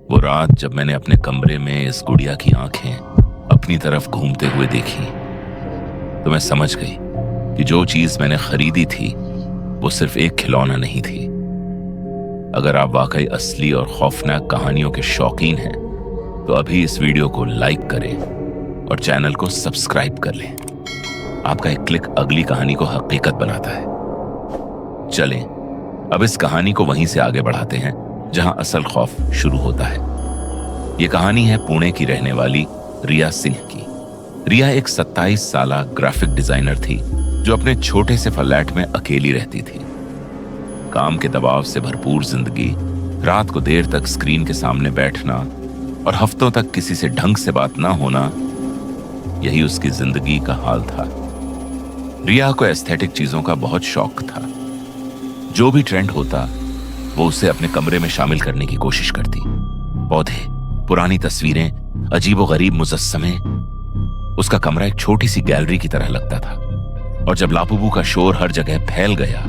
वो रात जब मैंने अपने कमरे में इस गुड़िया की आंखें अपनी तरफ घूमते हुए देखी तो मैं समझ गई कि जो चीज मैंने खरीदी थी वो सिर्फ एक खिलौना नहीं थी। अगर आप वाकई असली और खौफनाक कहानियों के शौकीन हैं तो अभी इस वीडियो को लाइक करें और चैनल को सब्सक्राइब कर लें। आपका एक क्लिक अगली कहानी को हकीकत बनाता है। चलें अब इस कहानी को वहीं से आगे बढ़ाते हैं जहां असल खौफ शुरू होता है। यह कहानी है पुणे की रहने वाली रिया सिंह की। रिया एक 27 साला ग्राफिक डिजाइनर थी जो अपने छोटे से फ्लैट में अकेली रहती थी। काम के दबाव से भरपूर जिंदगी, रात को देर तक स्क्रीन के सामने बैठना और हफ्तों तक किसी से ढंग से बात ना होना, यही उसकी जिंदगी का हाल था। रिया को एस्थेटिक चीजों का बहुत शौक था। जो भी ट्रेंड होता वो उसे अपने कमरे में शामिल करने की कोशिश करती। पौधे, पुरानी तस्वीरें, अजीबोगरीब मुजस्समे। उसका कमरा एक छोटी सी गैलरी की तरह लगता था। और जब लापुबू का शोर हर जगह फैल गया,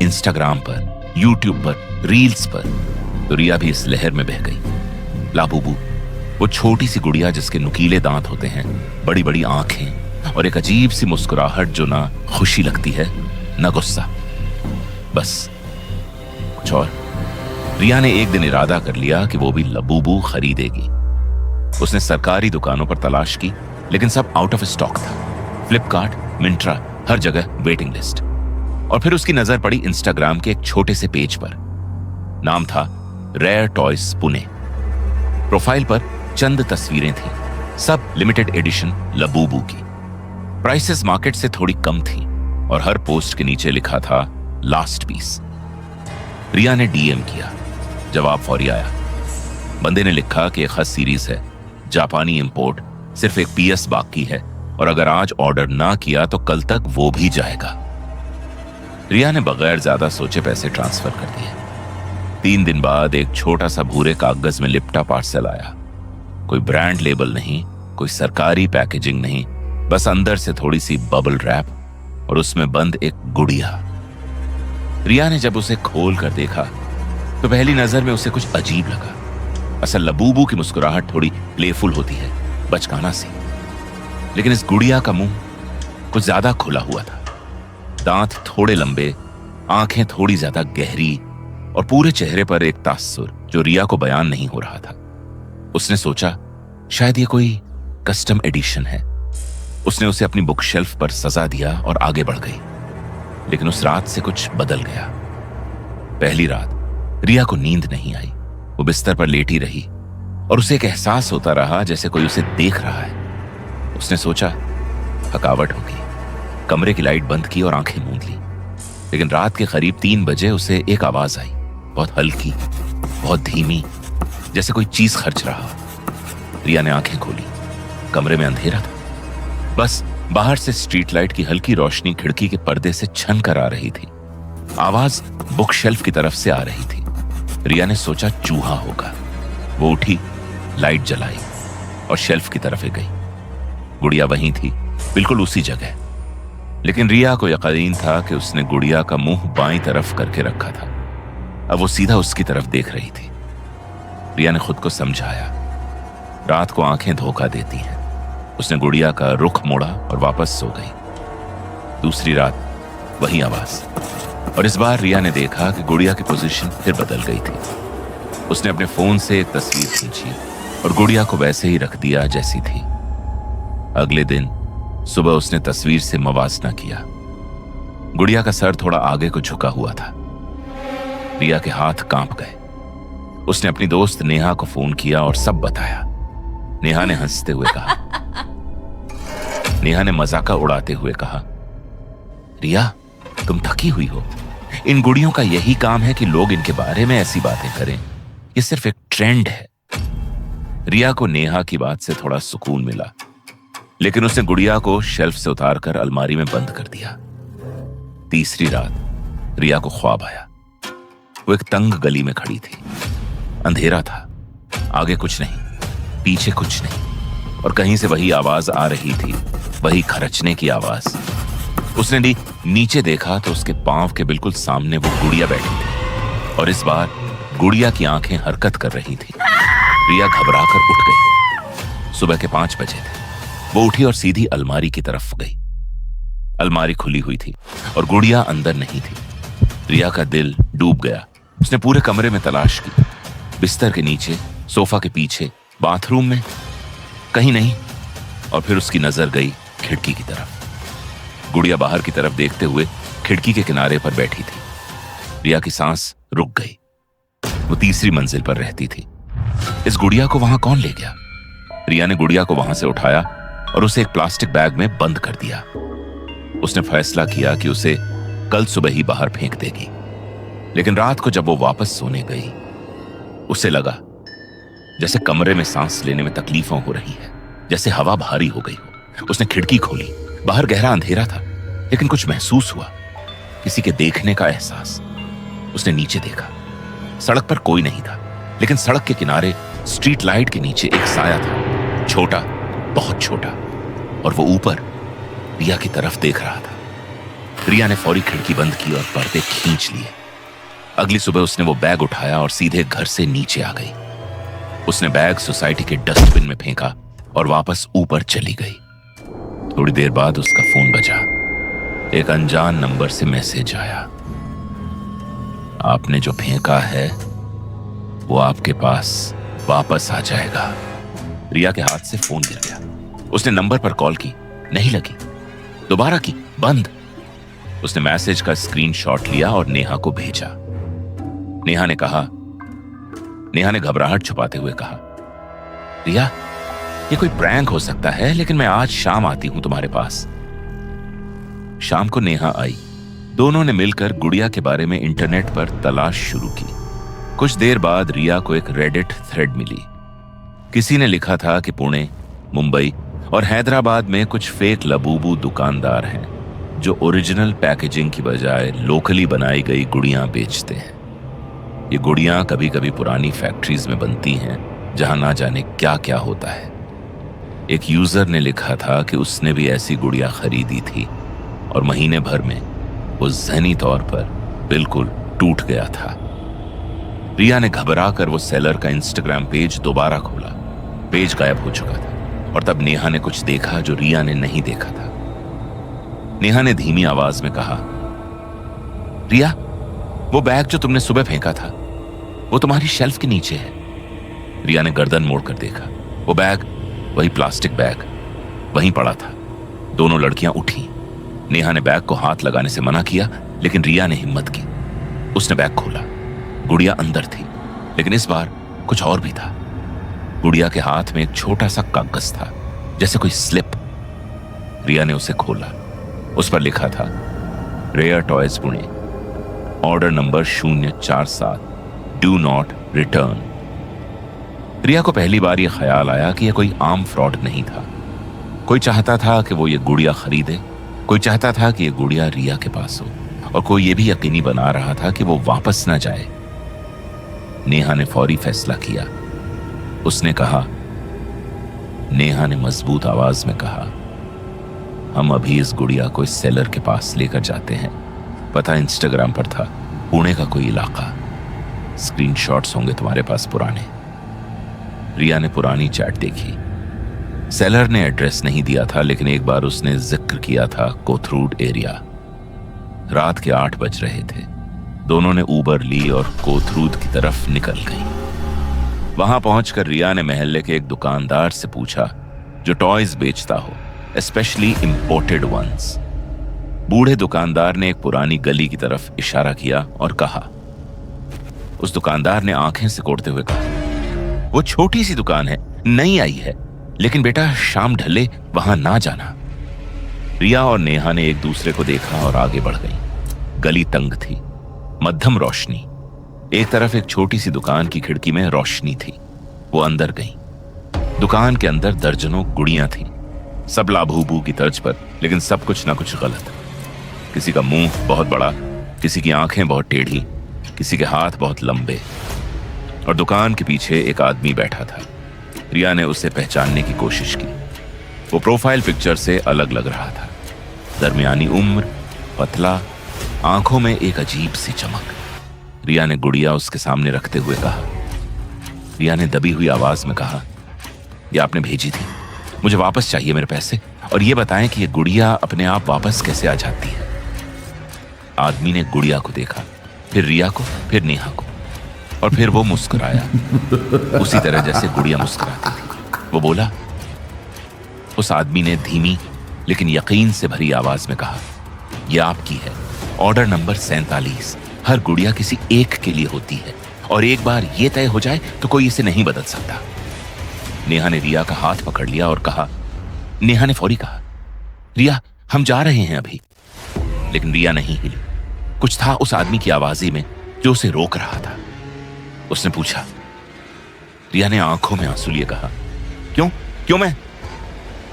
इंस्टाग्राम पर, यूट्यूब पर, रील्स पर, तो रिया भी इस लहर में बह गई। लापुबू, वो छोटी सी गुड़िया जिसके नुकीले दांत होते हैं, बड़ी बड़ी आंखें और एक अजीब सी मुस्कुराहट जो ना खुशी लगती है ना गुस्सा, बस कुछ और। रिया ने एक दिन इरादा कर लिया कि वो भी लबूबू खरीदेगी। उसने सरकारी दुकानों पर तलाश की लेकिन सब आउट ऑफ स्टॉक था। फ्लिपकार्ट, मिंत्रा, हर जगह वेटिंग लिस्ट। और फिर उसकी नजर पड़ी इंस्टाग्राम के एक छोटे से पेज पर। नाम था रेयर टॉयज पुणे। प्रोफाइल पर चंद तस्वीरें थी, सब लिमिटेड एडिशन लबूबू की। प्राइसेस मार्केट से थोड़ी कम थी और हर पोस्ट के नीचे लिखा था लास्ट पीस। रिया ने डीएम किया, जवाब फौरी आया। बंदे ने लिखा कि एक खत सीरीज है, जापानी इंपोर्ट, सिर्फ एक पीएस बाकी है और अगर आज ऑर्डर ना किया तो कल तक वो भी जाएगा। रिया ने बगैर ज्यादा सोचे पैसे ट्रांसफर कर दिए। 3 दिन बाद एक छोटा सा भूरे कागज में लिपटा पार्सल आया। कोई ब्रांड लेबल नहीं, कोई सरकारी पैकेजिंग नहीं, बस अंदर से थोड़ी सी बबल रैप और उसमें बंद एक गुड़िया। रिया ने जब उसे खोल कर देखा तो पहली नजर में उसे कुछ अजीब लगा। असल लबूबू की मुस्कुराहट थोड़ी प्लेफुल होती है, बचकाना सी, लेकिन इस गुड़िया का मुंह कुछ ज्यादा खुला हुआ था। दांत थोड़े लंबे, आंखें थोड़ी ज्यादा गहरी और पूरे चेहरे पर एक तासुर जो रिया को बयान नहीं हो रहा था। उसने सोचा शायद ये कोई कस्टम एडिशन है। उसने उसे अपनी बुक शेल्फ पर सजा दिया और आगे बढ़ गई। लेकिन उस रात से कुछ बदल गया। पहली रात रिया को नींद नहीं आई। वो बिस्तर पर लेटी रही और उसे एक एहसास होता रहा जैसे कोई उसे देख रहा है। उसने सोचा थकावट होगी, कमरे की लाइट बंद की और आंखें मूंद ली। लेकिन रात के करीब 3 बजे उसे एक आवाज आई, बहुत हल्की, बहुत धीमी, जैसे कोई चीज खर्च रहा। रिया ने आंखें खोली। कमरे में अंधेरा था, बस बाहर से स्ट्रीट लाइट की हल्की रोशनी खिड़की के पर्दे से छन कर आ रही थी। आवाज बुक शेल्फ की तरफ से आ रही थी। रिया ने सोचा चूहा होगा। वो उठी, लाइट जलाई और शेल्फ की तरफ गई। गुड़िया वहीं थी, बिल्कुल उसी जगह। लेकिन रिया को यकीन था कि उसने गुड़िया का मुंह बाईं तरफ करके रखा था। अब वो सीधा उसकी तरफ देख रही थी। रिया ने खुद को समझाया, रात को आंखें धोखा देती हैं। उसने गुड़िया का रुख मोड़ा और वापस सो गई। दूसरी रात वही आवाज, और इस बार रिया ने देखा कि गुड़िया की पोजीशन फिर बदल गई थी। उसने अपने फोन से एक तस्वीर खींची और गुड़िया को वैसे ही रख दिया जैसी थी। अगले दिन सुबह उसने तस्वीर से मवाजना किया। गुड़िया का सर थोड़ा आगे को झुका हुआ था। रिया के हाथ कांप गए। उसने अपनी दोस्त नेहा को फोन किया और सब बताया। नेहा ने हंसते हुए कहा, नेहा ने मजाका उड़ाते हुए कहा, रिया तुम थकी हुई हो। इन गुड़ियों का यही काम है कि लोग इनके बारे में ऐसी बातें करें। ये सिर्फ एक ट्रेंड है। रिया को नेहा की बात से थोड़ा सुकून मिला, लेकिन उसने गुड़िया को शेल्फ से उतारकर अलमारी में बंद कर दिया। तीसरी रात रिया को ख्वाब आया। वो एक तंग गली में खड़ी थी। अंधेरा था, आगे कुछ नहीं, पीछे कुछ नहीं, और कहीं से वही आवाज आ रही थी, वही खरचने की आवाज। उसने नीचे देखा तो उसके पांव के बिल्कुल सामने वो गुड़िया बैठी थी और इस बार गुड़िया की आंखें हरकत कर रही थी। रिया घबराकर उठ गई। सुबह के 5 बजे थे। वो उठी और सीधी अलमारी की तरफ गई। अलमारी खुली हुई थी और गुड़िया अंदर नहीं थी। रिया का दिल डूब गया। उसने पूरे कमरे में तलाश की, बिस्तर के नीचे, सोफा के पीछे, बाथरूम में, कहीं नहीं। और फिर उसकी नजर गई खिड़की की तरफ। गुड़िया बाहर की तरफ देखते हुए खिड़की के किनारे पर बैठी थी। रिया की सांस रुक गई। वो तीसरी मंजिल पर रहती थी। इस गुड़िया को वहां कौन ले गया? रिया ने गुड़िया को वहां से उठाया और उसे एक प्लास्टिक बैग में बंद कर दिया। उसने फैसला किया कि उसे कल सुबह ही बाहर फेंक देगी। लेकिन रात को जब वो वापस सोने गई, उसे लगा जैसे कमरे में सांस लेने में तकलीफों हो रही है, जैसे हवा भारी हो गई हो। उसने खिड़की खोली। बाहर गहरा अंधेरा था, लेकिन कुछ महसूस हुआ, किसी के देखने का एहसास। उसने नीचे देखा। सड़क पर कोई नहीं था, लेकिन सड़क के किनारे स्ट्रीट लाइट के नीचे एक साया था, छोटा, बहुत छोटा, और वो ऊपर रिया की तरफ देख रहा था। रिया ने फौरी खिड़की बंद की और पर्दे खींच लिए। अगली सुबह उसने वो बैग उठाया और सीधे घर से नीचे आ गई। उसने बैग सोसाइटी के डस्टबिन में फेंका और वापस ऊपर चली गई। थोड़ी देर बाद उसका फोन बजा। एक अनजान नंबर से मैसेज आया, आपने जो फेंका है वो आपके पास वापस आ जाएगा। रिया के हाथ से फोन गिर गया। उसने नंबर पर कॉल की, नहीं लगी। दोबारा की, बंद। उसने मैसेज का स्क्रीनशॉट लिया और नेहा को भेजा। नेहा ने घबराहट छुपाते हुए कहा, रिया, ये कोई प्रैंक हो सकता है, लेकिन मैं आज शाम आती हूं तुम्हारे पास। शाम को नेहा आई। दोनों ने मिलकर गुड़िया के बारे में इंटरनेट पर तलाश शुरू की। कुछ देर बाद रिया को एक रेडिट थ्रेड मिली। किसी ने लिखा था कि पुणे, मुंबई और हैदराबाद में कुछ फेक लबूबू दुकानदार हैं जो ओरिजिनल पैकेजिंग की बजाय लोकली बनाई गई गुड़ियां बेचते हैं। ये गुड़ियां कभी कभी पुरानी फैक्ट्रीज में बनती हैं, जहां ना जाने क्या क्या होता है। एक यूजर ने लिखा था कि उसने भी ऐसी गुड़िया खरीदी थी और महीने भर में वो ज़हनी तौर पर बिल्कुल टूट गया था। रिया ने घबराकर वो सेलर का इंस्टाग्राम पेज दोबारा खोला। पेज गायब हो चुका था और तब नेहा ने कुछ देखा जो रिया ने नहीं देखा था। नेहा ने धीमी आवाज में कहा, रिया, वो बैग जो तुमने सुबह फेंका था वो तुम्हारी शेल्फ के नीचे है। रिया ने गर्दन मोड़कर देखा। वो बैग, वही प्लास्टिक बैग, वहीं पड़ा था। दोनों लड़कियां उठी। नेहा ने बैग को हाथ लगाने से मना किया, लेकिन रिया ने हिम्मत की। उसने बैग खोला। गुड़िया अंदर थी, लेकिन इस बार कुछ और भी था। गुड़िया के हाथ में एक छोटा सा कागज था, जैसे कोई स्लिप। रिया ने उसे खोला। उस पर लिखा था, rare toys Pune, order number 047, do not return. Riya को पहली बार यह ख्याल आया कि यह कोई आम फ्रॉड नहीं था। कोई चाहता था कि वो ये गुड़िया खरीदे, कोई चाहता था कि यह गुड़िया रिया के पास हो, और कोई ये भी यकीनी बना रहा था कि वो वापस ना जाए। नेहा ने फौरी फैसला किया। उसने कहा, नेहा ने मजबूत आवाज में कहा, हम अभी इस गुड़िया को इस सेलर के पास लेकर जाते हैं। पता इंस्टाग्राम पर था, पुणे का कोई इलाका। स्क्रीनशॉट्स होंगे तुम्हारे पास पुराने। रिया ने पुरानी चैट देखी। सेलर ने एड्रेस नहीं दिया था, लेकिन एक बार उसने जिक्र किया था कोथरूड एरिया। रात के 8 बज रहे थे। दोनों ने ऊबर ली और कोथरूड की तरफ निकल गई। वहां पहुंचकर रिया ने महल्ले के एक दुकानदार से पूछा जो टॉयज बेचता हो, स्पेशली इंपोर्टेड वंस। बूढ़े दुकानदार ने एक पुरानी गली की तरफ इशारा किया और कहा। उस दुकानदार ने आंखें सिकोड़ते हुए कहा, वो छोटी सी दुकान है, नई आई है, लेकिन बेटा शाम ढले वहां ना जाना। रिया और नेहा ने एक दूसरे को देखा और आगे बढ़ गई। गली तंग थी, मध्यम रोशनी। एक तरफ एक छोटी सी दुकान की खिड़की में रोशनी थी। वो अंदर गई। दुकान के अंदर दर्जनों गुड़ियां थीं, सब लाभूबू की तर्ज पर, लेकिन सब कुछ ना कुछ गलत। किसी का मुंह बहुत बड़ा, किसी की आंखें बहुत टेढ़ी, किसी के हाथ बहुत लंबे, और दुकान के पीछे एक आदमी बैठा था। रिया ने उसे पहचानने की कोशिश की। वो प्रोफाइल पिक्चर से अलग लग रहा था। दरमियानी उम्र, पतला, आंखों में एक अजीब सी चमक। रिया ने गुड़िया उसके सामने रखते हुए कहा, रिया ने दबी हुई आवाज में कहा, ये आपने भेजी थी, मुझे वापस चाहिए मेरे पैसे, और ये बताएं कि ये गुड़िया अपने आप वापस कैसे आ जाती है। आदमी ने गुड़िया को देखा, फिर रिया को, फिर नेहा को, और फिर वो मुस्कुराया उसी तरह जैसे गुड़िया मुस्कुराती थी। वो बोला, उस आदमी ने धीमी लेकिन यकीन से भरी आवाज में कहा, यह आपकी है, ऑर्डर नंबर 47। हर गुड़िया किसी एक के लिए होती है, और एक बार ये तय हो जाए तो कोई इसे नहीं बदल सकता। नेहा ने रिया का हाथ पकड़ लिया और कहा, नेहा ने फौरी कहा, रिया हम जा रहे हैं अभी। लेकिन रिया नहीं हिली। कुछ था उस आदमी की आवाज़ी में जो उसे रोक रहा था। उसने पूछा। रिया ने आंखों में आंसू लिए कहा, क्यों क्यों मैं?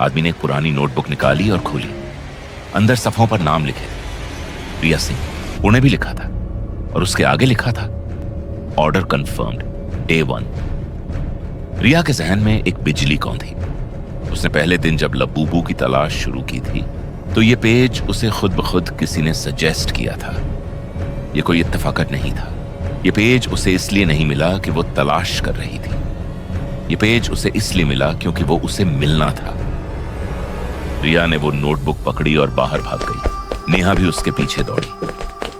आदमी ने एक पुरानी नोटबुक निकाली और खोली। अंदर सफ़ों पर नाम लिखे थे, रिया सिंह, पुणे भी लिखा था, और उसके आगे लिखा था, ऑर्डर कंफर्म्ड A1। रिया के जहन में एक बिजली कौंधी। उसने पहले दिन जब लबूबू की तलाश शुरू की थी तो ये पेज उसे खुद ब खुद किसी ने सजेस्ट किया था। ये कोई इत्तेफाकत नहीं था। ये पेज उसे इसलिए नहीं मिला कि वो तलाश कर रही थी। ये पेज उसे इसलिए मिला क्योंकि वो उसे मिलना था। रिया ने वो नोटबुक पकड़ी और बाहर भाग गई। नेहा भी उसके पीछे दौड़ी।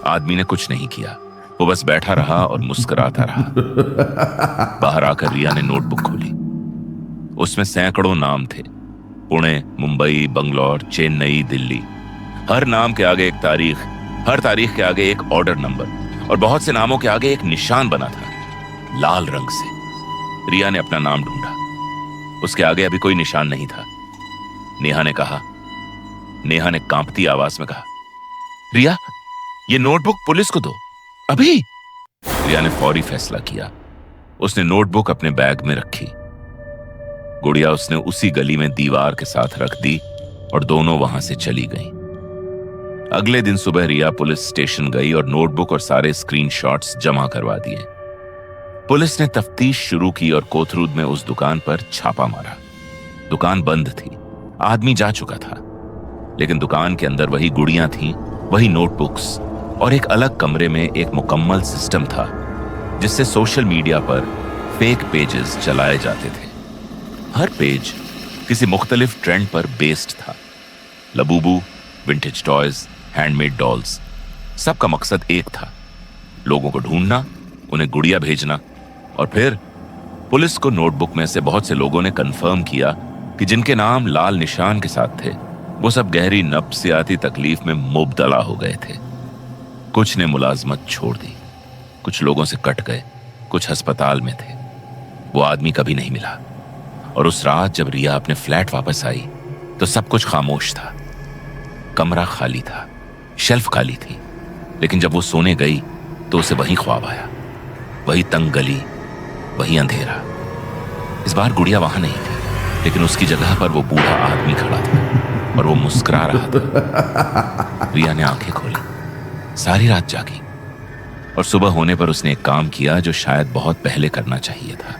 आदमी ने कुछ नहीं किया, वो बस बैठा रहा और मुस्कुराता रहा। बाहर आकर रिया ने नोटबुक खोली। उसमें सैकड़ों नाम थे, पुणे, मुंबई, बंगलौर, चेन्नई, दिल्ली। हर नाम के आगे एक तारीख, हर तारीख के आगे एक ऑर्डर नंबर, और बहुत से नामों के आगे एक निशान बना था लाल रंग से। रिया ने अपना नाम ढूंढा। उसके आगे अभी कोई निशान नहीं था। नेहा ने कांपती आवाज में कहा, रिया ये नोटबुक पुलिस को दो अभी। रिया ने फौरी फैसला किया। उसने नोटबुक अपने बैग में रखी। गुड़िया उसने उसी गली में दीवार के साथ रख दी और दोनों वहां से चली गईं। अगले दिन सुबह रिया पुलिस स्टेशन गई और नोटबुक और सारे स्क्रीनशॉट्स जमा करवा दिए। पुलिस ने तफ्तीश शुरू की और कोथरूड में उस दुकान पर छापा मारा। दुकान बंद थी, आदमी जा चुका था, लेकिन दुकान के अंदर वही गुड़ियां थीं, वही नोटबुक्स, और एक अलग कमरे में एक मुकम्मल सिस्टम था जिससे सोशल मीडिया पर फेक पेजेस चलाए जाते थे। हर पेज किसी मुख्तलिफ ट्रेंड पर बेस्ड था। Labubu, vintage toys, handmade dolls, सबका मकसद एक था, लोगों को ढूंढना, उन्हें गुड़िया भेजना। और फिर पुलिस को नोटबुक में से बहुत से लोगों ने कंफर्म किया कि जिनके नाम लाल निशान के साथ थे वो सब गहरी नफ्सियाती तकलीफ में मुब्तला हो गए थे। कुछ ने मुलाजमत छोड़ दी, कुछ लोगों से कट गए, कुछ अस्पताल में थे। वो आदमी कभी नहीं मिला। और उस रात जब रिया अपने फ्लैट वापस आई तो सब कुछ खामोश था। कमरा खाली था, शेल्फ खाली थी, लेकिन जब वो सोने गई तो उसे वही ख्वाब आया, वही तंग गली, वही अंधेरा। इस बार गुड़िया वहां नहीं थी, लेकिन उसकी जगह पर वो बूढ़ा आदमी खड़ा था और वो मुस्कुरा रहा था। रिया ने आंखें खोली, सारी रात जागी, और सुबह होने पर उसने एक काम किया जो शायद बहुत पहले करना चाहिए था।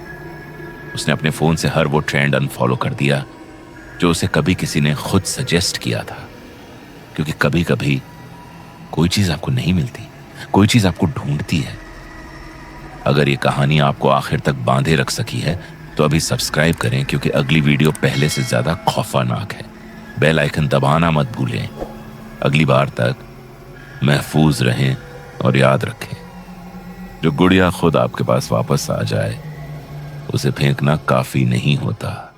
उसने अपने फोन से हर वो ट्रेंड अनफॉलो कर दिया जो उसे कभी किसी ने खुद सजेस्ट किया था। क्योंकि कभी कभी कोई चीज आपको नहीं मिलती, कोई चीज आपको ढूंढती है। अगर ये कहानी आपको आखिर तक बांधे रख सकी है तो अभी सब्सक्राइब करें, क्योंकि अगली वीडियो पहले से ज्यादा खौफनाक है। बेल आइकन दबाना मत भूलें। अगली बार तक महफूज रहें और याद रखें, जो गुड़िया खुद आपके पास वापस आ जाए उसे फेंकना काफी नहीं होता।